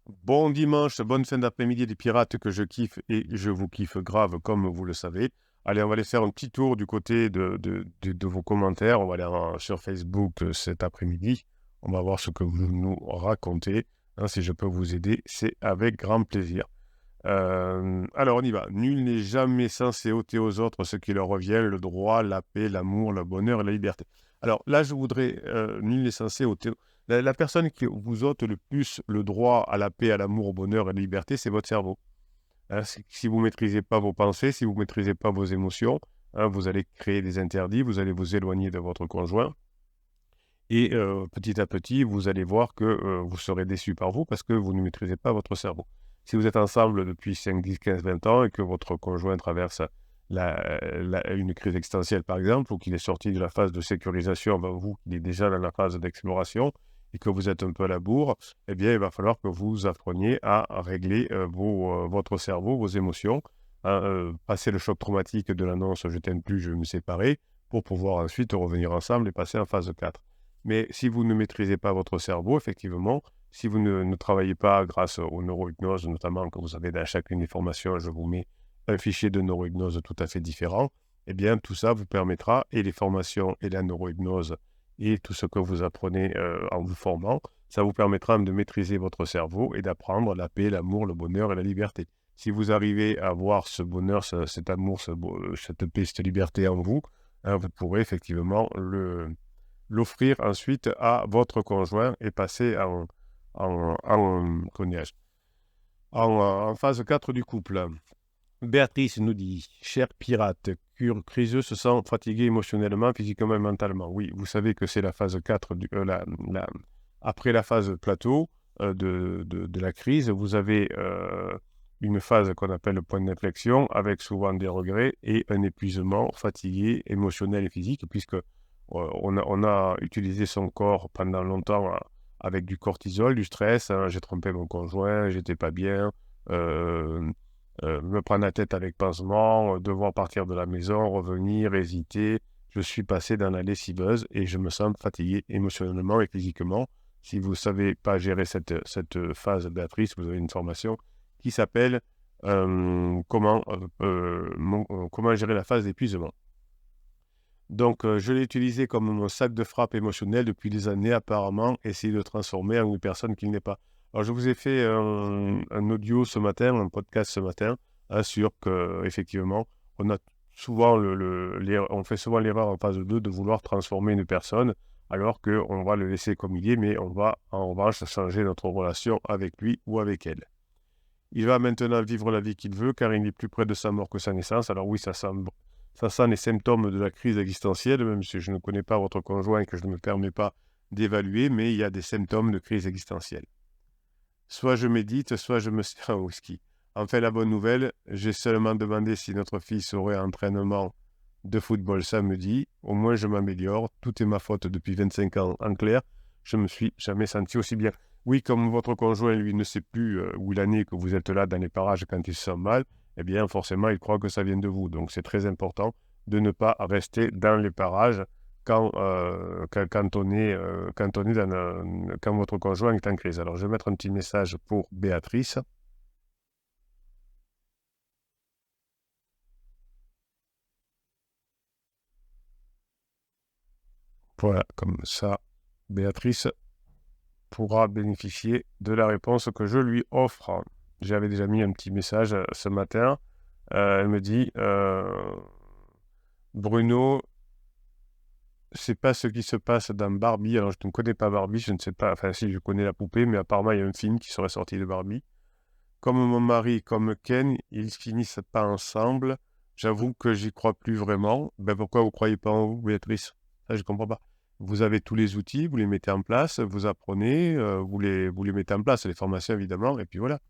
Bon dimanche, bonne fin d'après-midi les pirates que je kiffe et je vous kiffe grave comme vous le savez. Allez, on va aller faire un petit tour du côté de vos commentaires. On va aller sur Facebook cet après-midi. On va voir ce que vous nous racontez. Hein, si je peux vous aider, c'est avec grand plaisir. Alors on y va. Nul n'est jamais censé ôter aux autres ce qui leur revient, le droit, la paix, l'amour, le bonheur et la liberté. Alors là, je voudrais, nul n'est censé ôter. La personne qui vous ôte le plus le droit à la paix, à l'amour, au bonheur et à la liberté, c'est votre cerveau. Hein, si vous ne maîtrisez pas vos pensées, si vous ne maîtrisez pas vos émotions, hein, vous allez créer des interdits, vous allez vous éloigner de votre conjoint. Et petit à petit, vous allez voir que vous serez déçu par vous parce que vous ne maîtrisez pas votre cerveau. Si vous êtes ensemble depuis 5, 10, 15, 20 ans et que votre conjoint traverse une crise existentielle, par exemple, ou qu'il est sorti de la phase de sécurisation avant vous, qu'il est déjà dans la phase d'exploration et que vous êtes un peu à la bourre, eh bien, il va falloir que vous appreniez à régler votre cerveau, vos émotions, hein, passer le choc traumatique de l'annonce « je t'aime plus, je veux me séparer » pour pouvoir ensuite revenir ensemble et passer en phase 4. Mais si vous ne maîtrisez pas votre cerveau, effectivement, si vous ne travaillez pas grâce aux neurohypnoses, notamment que vous avez dans chacune des formations, je vous mets un fichier de neurohypnose tout à fait différent, eh bien, tout ça vous permettra, et les formations et la neurohypnose, et tout ce que vous apprenez en vous formant, ça vous permettra de maîtriser votre cerveau et d'apprendre la paix, l'amour, le bonheur et la liberté. Si vous arrivez à avoir ce bonheur, cet amour, cette paix, cette liberté en vous, hein, vous pourrez effectivement l'offrir ensuite à votre conjoint et passer comment dirais-je, en phase 4 du couple. Béatrice nous dit, cher pirate, Criseux se sent fatigué émotionnellement, physiquement et mentalement. Oui, vous savez que c'est la phase 4, après la phase plateau de la crise, vous avez une phase qu'on appelle le point d'inflexion, avec souvent des regrets et un épuisement fatigué émotionnel et physique, puisque on a utilisé son corps pendant longtemps avec du cortisol, du stress. Hein, j'ai trompé mon conjoint, j'étais pas bien. Me prendre la tête avec pansement, devoir partir de la maison, revenir, hésiter. Je suis passé dans la lessiveuse et je me sens fatigué émotionnellement et physiquement. Si vous ne savez pas gérer cette phase, Béatrice, vous avez une formation qui s'appelle comment gérer la phase d'épuisement. Donc, je l'ai utilisé comme mon sac de frappe émotionnel depuis des années, apparemment, essayer de transformer en une personne qu'il n'est pas. Alors, je vous ai fait un audio ce matin, un podcast ce matin, hein, sur que, effectivement, on a souvent on fait souvent l'erreur en phase 2 de vouloir transformer une personne, alors qu'on va le laisser comme il est, mais on va en revanche changer notre relation avec lui ou avec elle. Il va maintenant vivre la vie qu'il veut, car il n'est plus près de sa mort que sa naissance. Alors oui, ça sent les symptômes de la crise existentielle, même si je ne connais pas votre conjoint et que je ne me permets pas d'évaluer, mais il y a des symptômes de crise existentielle. Soit je médite, soit je me sers un whisky. Enfin, la bonne nouvelle, j'ai seulement demandé si notre fils aurait un entraînement de football samedi. Au moins, je m'améliore. Tout est ma faute depuis 25 ans. En clair, je me suis jamais senti aussi bien. Oui, comme votre conjoint, lui, ne sait plus où il en est, que vous êtes là dans les parages quand il se sent mal, eh bien, forcément, il croit que ça vient de vous. Donc, c'est très important de ne pas rester dans les parages quand quand votre conjoint est en crise. Alors, je vais mettre un petit message pour Béatrice. Voilà, comme ça, Béatrice pourra bénéficier de la réponse que je lui offre. J'avais déjà mis un petit message ce matin. Elle me dit Bruno, c'est pas ce qui se passe dans Barbie. Alors, je ne connais pas Barbie, je ne sais pas. Enfin, si, je connais la poupée, mais apparemment, il y a un film qui serait sorti de Barbie. Comme mon mari, comme Ken, ils finissent pas ensemble. J'avoue que j'y crois plus vraiment. Ben pourquoi vous croyez pas en vous, Béatrice? Ça, je comprends pas. Vous avez tous les outils, vous les mettez en place, vous apprenez, vous les mettez en place, les formations évidemment, et puis voilà.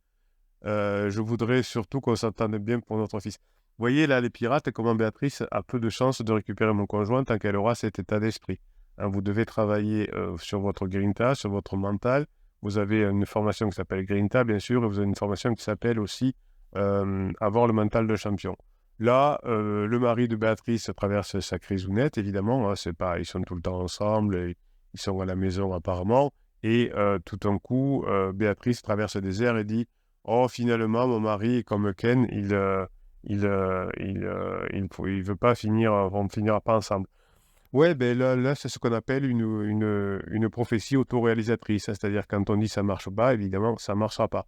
Je voudrais surtout qu'on s'entende bien pour notre fils. Vous voyez là, les pirates, comment Béatrice a peu de chances de récupérer mon conjoint tant qu'elle aura cet état d'esprit. Hein, vous devez travailler sur votre grinta, sur votre mental. Vous avez une formation qui s'appelle Grinta, bien sûr, et vous avez une formation qui s'appelle aussi Avoir le mental de champion. Là, le mari de Béatrice traverse sa crisounette, évidemment. Hein, c'est pas, ils sont tout le temps ensemble, ils sont à la maison apparemment. Et tout d'un coup, Béatrice traverse le désert et dit: «Oh, finalement, mon mari, comme Ken, il veut pas finir, on ne finira pas ensemble». Ouais, ben là, c'est ce qu'on appelle une prophétie autoréalisatrice, hein. C'est-à-dire quand on dit ça marche pas, évidemment, ça marchera pas.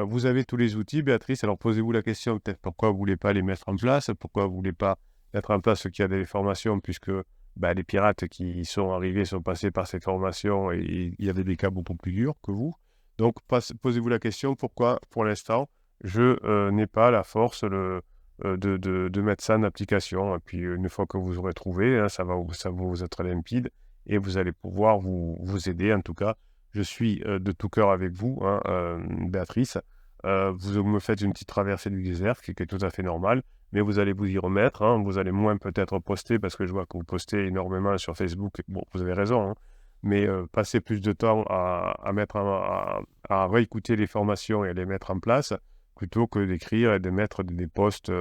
Vous avez tous les outils, Béatrice, alors posez-vous la question peut-être pourquoi vous voulez pas les mettre en place, pourquoi vous voulez pas mettre en place ce qu'il y a des formations, puisque bah, les pirates qui sont arrivés sont passés par ces formations et il y avait des cas beaucoup plus durs que vous. Donc posez-vous la question pourquoi, pour l'instant, je n'ai pas la force, de mettre ça en application. Et puis, une fois que vous aurez trouvé, hein, ça va vous être limpide et vous allez pouvoir vous aider. En tout cas, je suis de tout cœur avec vous, hein, Béatrice. Vous me faites une petite traversée du désert, qui est tout à fait normal, mais vous allez vous y remettre, hein. Vous allez moins peut-être poster, parce que je vois que vous postez énormément sur Facebook. Bon, vous avez raison, hein, mais passer plus de temps à réécouter les formations et à les mettre en place, plutôt que d'écrire et de mettre des posts,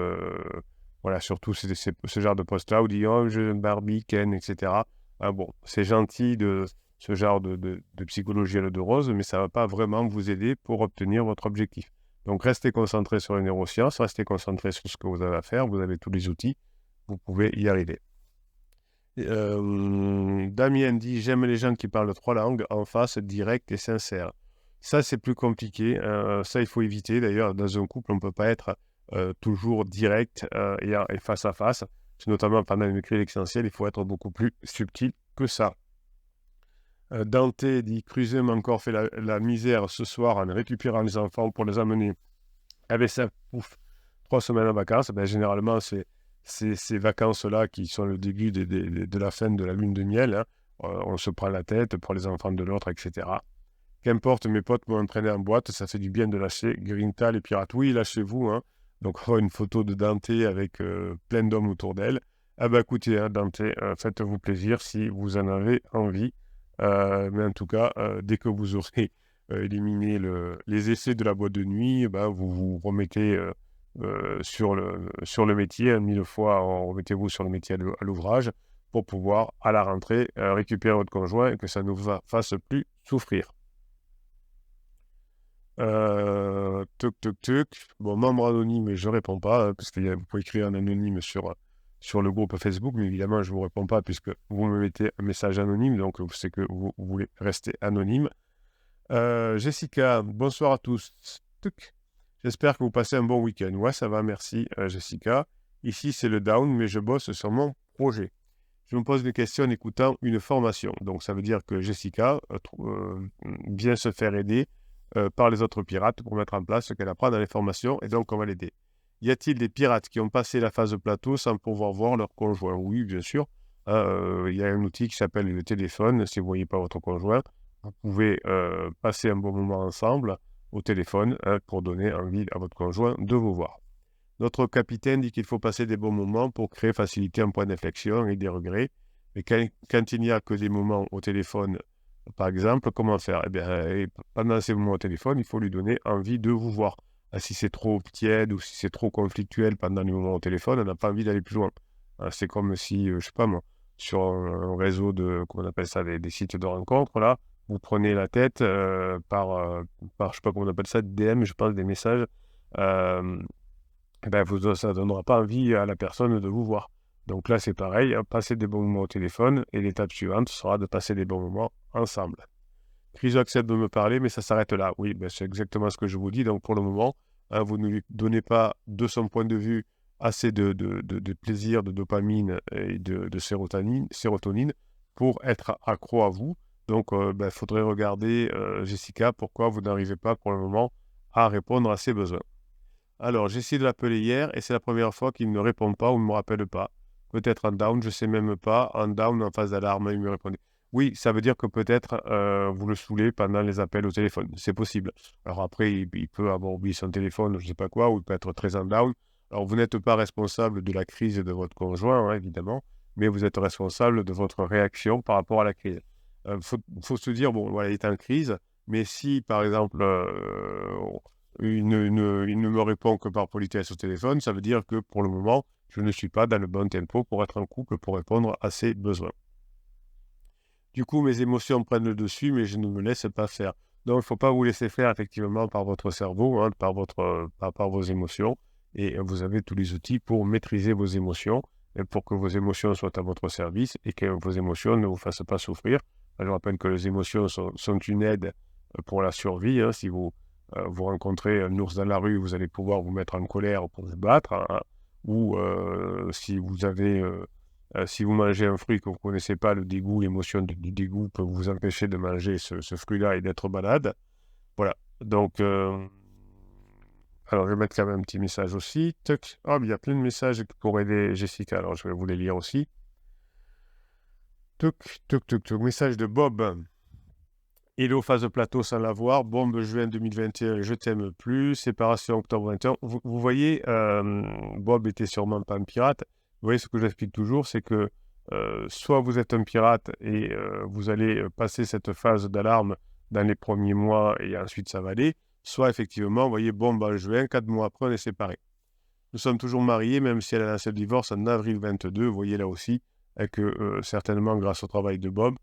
voilà, surtout ce genre de posts-là, où dit «Oh, je Barbie, Ken», etc. Ah bon, c'est gentil de ce genre de psychologie à l'eau de rose, mais ça ne va pas vraiment vous aider pour obtenir votre objectif. Donc, restez concentré sur les neurosciences, restez concentré sur ce que vous avez à faire, vous avez tous les outils, vous pouvez y arriver. Damien dit: «J'aime les gens qui parlent 3 langues, en face, direct et sincère». Ça, c'est plus compliqué, ça, il faut éviter. D'ailleurs, dans un couple, on ne peut pas être toujours direct et face à face. Notamment pendant une crise existentielle, il faut être beaucoup plus subtil que ça. Dante dit: «Creuset m'a encore fait la misère ce soir en récupérant les enfants pour les amener avec ça, pouf, 3 semaines en vacances». Ben, généralement, c'est ces vacances-là qui sont le début de la fin de la lune de miel, hein. On se prend la tête pour les enfants de l'autre, etc. Qu'importe, mes potes m'ont entraîné en boîte, ça fait du bien de lâcher Grinta, les pirates. Oui, lâchez-vous, hein. Donc, on voit une photo de Dante avec plein d'hommes autour d'elle. Ah bah écoutez, hein, Dante, faites-vous plaisir si vous en avez envie. Mais en tout cas, dès que vous aurez éliminé les essais de la boîte de nuit, bah, vous vous remettez sur le métier, hein, 1000 fois, remettez-vous sur le métier à l'ouvrage pour pouvoir, à la rentrée, récupérer votre conjoint et que ça ne vous fasse plus souffrir. Tuc, tuc, tuc. Bon, membre anonyme, je réponds pas, hein, parce que vous pouvez écrire un anonyme sur le groupe Facebook, mais évidemment, je vous réponds pas puisque vous me mettez un message anonyme, donc c'est que vous voulez rester anonyme. Jessica, bonsoir à tous. Tuc. J'espère que vous passez un bon week-end. Ouais, ça va, merci, Jessica. Ici, c'est le down, mais je bosse sur mon projet. Je me pose des questions en écoutant une formation. Donc, ça veut dire que Jessica vient se faire aider par les autres pirates pour mettre en place ce qu'elle apprend dans les formations, et donc on va l'aider. Y a-t-il des pirates qui ont passé la phase de plateau sans pouvoir voir leur conjoint? Oui, bien sûr. Il y a un outil qui s'appelle le téléphone. Si vous ne voyez pas votre conjoint, vous pouvez passer un bon moment ensemble au téléphone, hein, pour donner envie à votre conjoint de vous voir. Notre capitaine dit qu'il faut passer des bons moments pour créer, faciliter un point d'inflexion et des regrets. Mais quand il n'y a que des moments au téléphone, par exemple, comment faire? Eh bien, pendant ces moments au téléphone, il faut lui donner envie de vous voir. Si c'est trop tiède ou si c'est trop conflictuel pendant les moments au téléphone, on n'a pas envie d'aller plus loin. C'est comme si, je sais pas moi, sur un réseau comment on appelle ça, des sites de rencontres, là, vous prenez la tête par, je sais pas comment on appelle ça, DM, je pense, des messages. Ben, ça ne donnera pas envie à la personne de vous voir. Donc là, c'est pareil, hein, passer des bons moments au téléphone, et l'étape suivante sera de passer des bons moments ensemble. Chryso accepte de me parler, mais ça s'arrête là. Oui, ben, c'est exactement ce que je vous dis. Donc pour le moment, hein, vous ne lui donnez pas, de son point de vue, assez de plaisir, de dopamine et de sérotonine pour être accro à vous. Donc, ben, faudrait regarder, Jessica, pourquoi vous n'arrivez pas pour le moment à répondre à ses besoins. Alors, j'ai essayé de l'appeler hier et c'est la première fois qu'il ne me répond pas ou ne me rappelle pas. Peut-être en down, je ne sais même pas. En down, en phase d'alarme, il me répondait. Oui, ça veut dire que peut-être vous le saoulez pendant les appels au téléphone. C'est possible. Alors après, il peut avoir oublié son téléphone, je ne sais pas quoi, ou il peut être très en down. Alors, vous n'êtes pas responsable de la crise de votre conjoint, hein, évidemment, mais vous êtes responsable de votre réaction par rapport à la crise. Faut se dire, bon, voilà, il est en crise, mais si, par exemple, il ne me répond que par politesse au téléphone, ça veut dire que pour le moment, je ne suis pas dans le bon tempo pour être en couple, pour répondre à ses besoins. Du coup, mes émotions prennent le dessus, mais je ne me laisse pas faire. Donc, il ne faut pas vous laisser faire effectivement par votre cerveau, hein, par vos émotions. Et vous avez tous les outils pour maîtriser vos émotions, et pour que vos émotions soient à votre service et que vos émotions ne vous fassent pas souffrir. Je rappelle que les émotions sont une aide pour la survie. Hein. Si vous rencontrez un ours dans la rue, vous allez pouvoir vous mettre en colère pour vous battre. Hein. Ou si vous mangez un fruit que vous ne connaissez pas, le dégoût, l'émotion du dégoût peut vous empêcher de manger ce fruit-là et d'être malade. Voilà. Donc, alors je vais mettre quand même un petit message aussi. Tuc. Ah, il y a plein de messages pour aider Jessica. Alors, je vais vous les lire aussi. Tuc, tuc, tuc, tuc. Message de Bob. Hello, phase de plateau sans l'avoir. Bombe juin 2021, je t'aime plus. Séparation octobre 21. Vous voyez, Bob était sûrement pas un pirate. Vous voyez, ce que j'explique toujours, c'est que soit vous êtes un pirate et vous allez passer cette phase d'alarme dans les premiers mois et ensuite ça va aller. Soit effectivement, vous voyez, bombe en juin, 4 mois après, on est séparés. Nous sommes toujours mariés, même si elle a lancé le divorce en avril 22. Vous voyez là aussi que certainement, grâce au travail de Bob,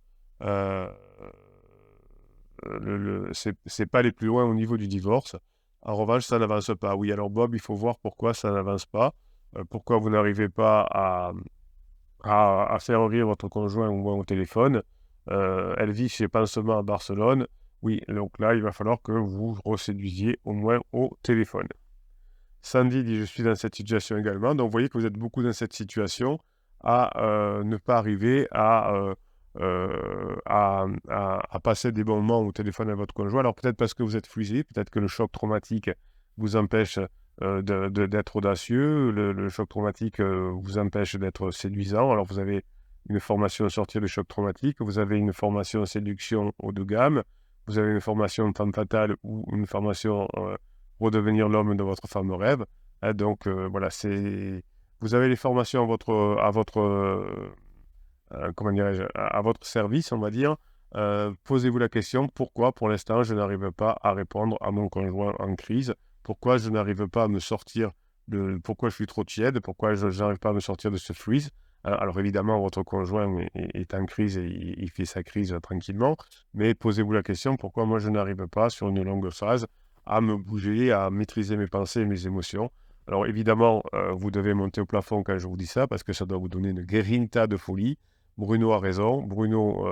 c'est pas aller plus loin au niveau du divorce. En revanche, ça n'avance pas. Oui, alors Bob, il faut voir pourquoi ça n'avance pas. Pourquoi vous n'arrivez pas à faire rire votre conjoint au moins au téléphone. Elle vit chez Pansement à Barcelone. Oui, donc là, il va falloir que vous reséduisiez au moins au téléphone. Sandy dit, je suis dans cette situation également. Donc, vous voyez que vous êtes beaucoup dans cette situation à ne pas arriver à passer des bons moments au téléphone avec votre conjoint. Alors, peut-être parce que vous êtes fluide, peut-être que le choc traumatique vous empêche d'être audacieux, le choc traumatique vous empêche d'être séduisant. Alors, vous avez une formation sortir du choc traumatique, vous avez une formation séduction haut de gamme, vous avez une formation femme fatale ou une formation redevenir l'homme de votre femme rêve. Hein, donc, voilà, vous avez les formations comment dirais-je, à votre service, on va dire. Posez-vous la question, pourquoi pour l'instant je n'arrive pas à répondre à mon conjoint en crise? Pourquoi je n'arrive pas à me sortir pourquoi je suis trop tiède? Pourquoi je n'arrive pas à me sortir de ce freeze? Alors évidemment, votre conjoint est en crise et il fait sa crise tranquillement, mais posez-vous la question, pourquoi moi je n'arrive pas sur une longue phase à me bouger, à maîtriser mes pensées et mes émotions? Alors évidemment, vous devez monter au plafond quand je vous dis ça, parce que ça doit vous donner une grinta de folie. Bruno a raison. Bruno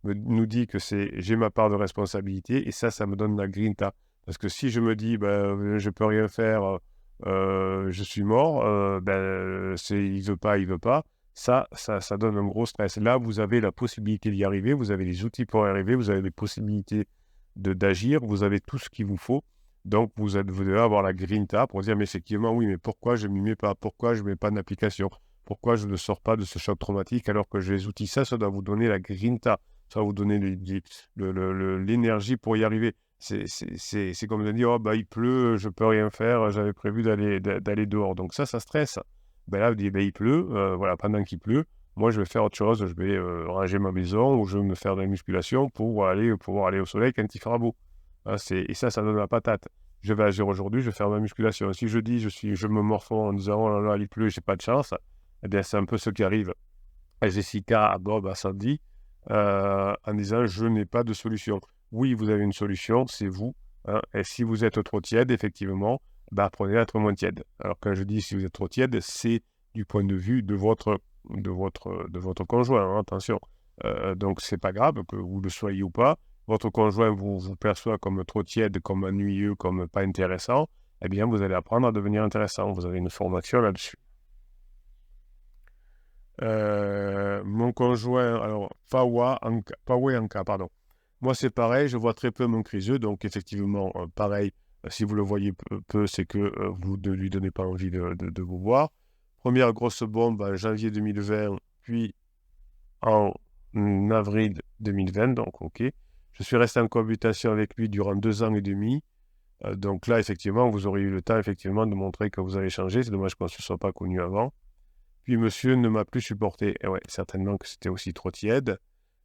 nous dit que j'ai ma part de responsabilité et ça me donne la grinta. Parce que si je me dis, je peux rien faire, je suis mort, il veut pas, ça donne un gros stress. Là, vous avez la possibilité d'y arriver, vous avez les outils pour y arriver, vous avez les possibilités d'agir, vous avez tout ce qu'il vous faut. Donc, vous devez avoir la grinta pour dire, mais effectivement, oui, mais pourquoi je ne m'y mets pas? Pourquoi je ne mets pas d'application? Pourquoi je ne sors pas de ce choc traumatique alors que j'ai les outils? Ça doit vous donner la grinta. Ça va vous donner l'énergie pour y arriver. C'est comme de dire, oh, il pleut, je ne peux rien faire, j'avais prévu d'aller dehors. Donc ça stresse. Là, vous dites, il pleut, voilà, pendant qu'il pleut, moi, je vais faire autre chose. Je vais ranger ma maison ou je vais me faire de la musculation pour pouvoir aller au soleil quand il fera beau. Hein, et ça donne la patate. Je vais agir aujourd'hui, je vais faire ma musculation. Si je dis, je me morfonds en disant, oh là là, il pleut, j'ai pas de chance, eh bien, c'est un peu ce qui arrive à Jessica, à Bob, à Sandy, en disant, je n'ai pas de solution. Oui, vous avez une solution, c'est vous. Hein, et si vous êtes trop tiède, effectivement, apprenez à être moins tiède. Alors, quand je dis si vous êtes trop tiède, c'est du point de vue de votre conjoint, hein, attention. Donc, c'est pas grave que vous le soyez ou pas. Votre conjoint vous perçoit comme trop tiède, comme ennuyeux, comme pas intéressant. Eh bien, vous allez apprendre à devenir intéressant. Vous avez une formation là-dessus. Mon conjoint, alors, Pawe Anka, pardon. Moi, c'est pareil, je vois très peu mon criseux, donc effectivement, pareil, si vous le voyez peu, c'est que vous ne lui donnez pas envie de vous voir. Première grosse bombe en janvier 2020, puis en avril 2020, donc ok. Je suis resté en cohabitation avec lui durant 2 ans et demi. Donc là, effectivement, vous aurez eu le temps, effectivement, de montrer que vous avez changé. C'est dommage qu'on ne se soit pas connu avant. Puis monsieur ne m'a plus supporté. Et ouais, certainement que c'était aussi trop tiède.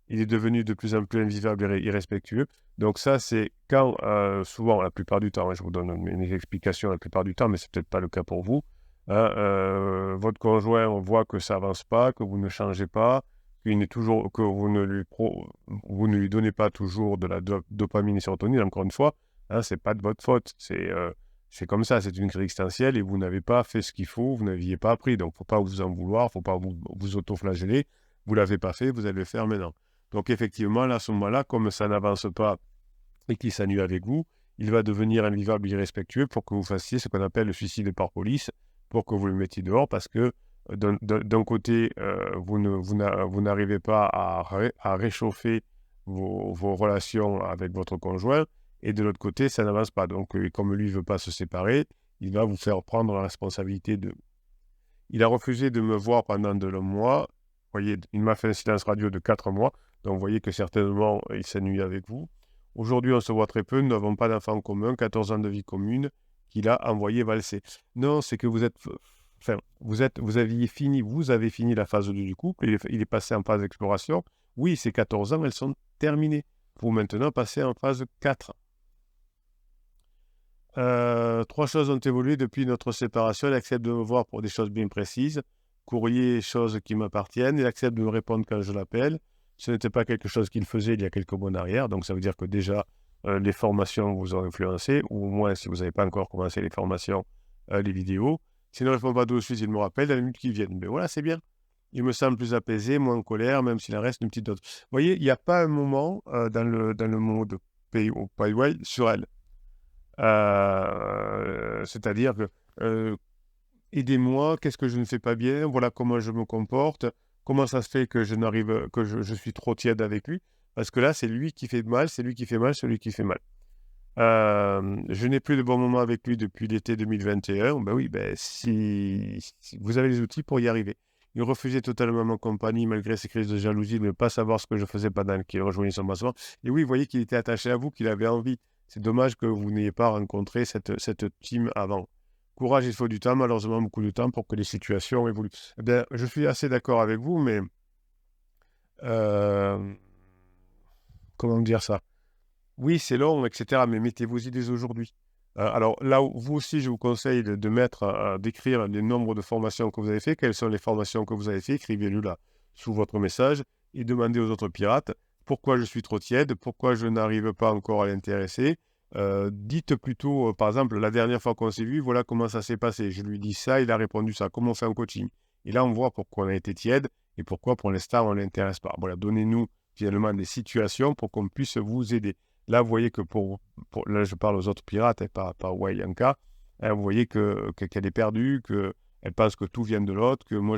Il est devenu de plus en plus invivable et irrespectueux. Donc ça, c'est quand, souvent, la plupart du temps, je vous donne mes explications la plupart du temps, mais c'est peut-être pas le cas pour vous. Hein, votre conjoint, on voit que ça avance pas, que vous ne changez pas, que vous ne lui donnez pas toujours de la dopamine et sérotonine, encore une fois, hein, c'est pas de votre faute. C'est comme ça, c'est une crise existentielle et vous n'avez pas fait ce qu'il faut, vous n'aviez pas appris. Donc, faut pas vous en vouloir, faut pas vous auto-flageller. Vous l'avez pas fait, vous allez le faire maintenant. Donc, effectivement, là, à ce moment-là, comme ça n'avance pas et qu'il s'ennuie avec vous, il va devenir invivable, irrespectueux pour que vous fassiez ce qu'on appelle le suicide par police, pour que vous le mettiez dehors, parce que d'un côté, vous n'arrivez pas à réchauffer vos relations avec votre conjoint, et de l'autre côté, ça n'avance pas. Donc, comme lui ne veut pas se séparer, il va vous faire prendre la responsabilité de... Il a refusé de me voir pendant de longs mois. Vous voyez, il m'a fait un silence radio de 4 mois. Donc, vous voyez que certainement, il s'ennuie avec vous. Aujourd'hui, on se voit très peu. Nous n'avons pas d'enfants en commun, 14 ans de vie commune qu'il a envoyé valser. Non, c'est que vous êtes... Enfin, vous avez fini la phase 2 du couple. Il est passé en phase d'exploration. Oui, ces 14 ans, elles sont terminées. Vous maintenant passez en phase 4. 3 choses ont évolué depuis notre séparation. Il accepte de me voir pour des choses bien précises. Courrier, choses qui m'appartiennent. Il accepte de me répondre quand je l'appelle. Ce n'était pas quelque chose qu'il faisait il y a quelques mois en arrière. Donc, ça veut dire que déjà, les formations vous ont influencé. Ou au moins, si vous n'avez pas encore commencé les formations, les vidéos. S'il ne répond pas tout de suite, il me rappelle dans les minutes qui viennent. Mais voilà, c'est bien. Il me semble plus apaisé, moins en colère, même s'il en reste une petite dose. Vous voyez, il n'y a pas un moment dans le mode PayWay sur elle. C'est-à-dire que aidez-moi, qu'est-ce que je ne fais pas bien, voilà comment je me comporte, comment ça se fait que je suis trop tiède avec lui, parce que là, c'est lui qui fait mal, c'est lui qui fait mal, c'est lui qui fait mal. Je n'ai plus de bons moments avec lui depuis l'été 2021. Ben oui, si vous avez les outils pour y arriver. Il refusait totalement ma compagnie malgré ses crises de jalousie, de ne pas savoir ce que je faisais pendant qu'il rejoignait son massement. Et oui, vous voyez qu'il était attaché à vous, qu'il avait envie. C'est dommage que vous n'ayez pas rencontré cette team avant. Courage, il faut du temps, malheureusement beaucoup de temps pour que les situations évoluent. Eh bien, je suis assez d'accord avec vous, mais comment dire ça? Oui, c'est long, etc. Mais mettez-vous-y dès aujourd'hui. Alors là, vous aussi, je vous conseille d'écrire les nombres de formations que vous avez fait. Quelles sont les formations que vous avez fait? Écrivez-le là sous votre message et demandez aux autres pirates pourquoi je suis trop tiède, pourquoi je n'arrive pas encore à l'intéresser. Dites plutôt, par exemple, la dernière fois qu'on s'est vu, voilà comment ça s'est passé. Je lui dis ça, il a répondu ça. Comment on fait un coaching? Et là, on voit pourquoi on a été tiède et pourquoi pour l'instant on ne l'intéresse pas. Voilà, donnez-nous finalement des situations pour qu'on puisse vous aider. Là, vous voyez que là, je parle aux autres pirates et pas Wayanka. Hein, vous voyez qu'elle est perdue, qu'elle pense que tout vient de l'autre, que moi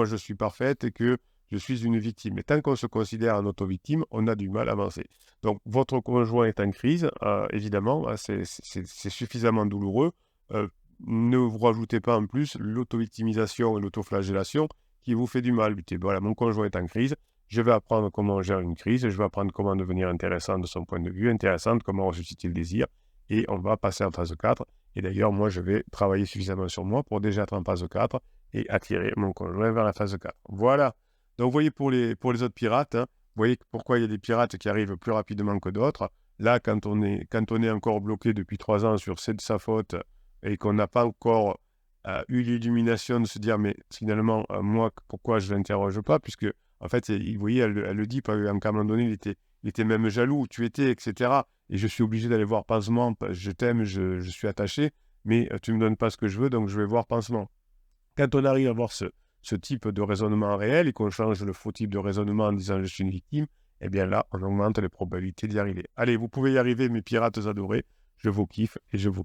je suis parfaite et que je suis une victime. Et tant qu'on se considère en auto-victime, on a du mal à avancer. Donc, votre conjoint est en crise, évidemment, hein, c'est suffisamment douloureux. Ne vous rajoutez pas en plus l'auto-victimisation et l'autoflagellation qui vous fait du mal. Dites, voilà, mon conjoint est en crise. Je vais apprendre comment gérer une crise, je vais apprendre comment devenir intéressant de son point de vue, intéressante, comment ressusciter le désir, et on va passer en phase 4. Et d'ailleurs, moi, je vais travailler suffisamment sur moi pour déjà être en phase 4 et attirer mon conjoint vers la phase 4. Voilà. Donc, vous voyez, pour les autres pirates, hein, vous voyez pourquoi il y a des pirates qui arrivent plus rapidement que d'autres. Là, quand on est encore bloqué depuis 3 ans sur c'est de sa faute et qu'on n'a pas encore eu l'illumination de se dire, mais finalement, moi, pourquoi je ne l'interroge pas, puisque en fait, vous voyez, elle le dit, à un moment donné, il était même jaloux, tu étais, etc. Et je suis obligé d'aller voir Pansement, je t'aime, je suis attaché, mais tu ne me donnes pas ce que je veux, donc je vais voir Pansement. Quand on arrive à voir ce type de raisonnement réel et qu'on change le faux type de raisonnement en disant je suis une victime, eh bien là, on augmente les probabilités d'y arriver. Allez, vous pouvez y arriver, mes pirates adorés, je vous kiffe et je vous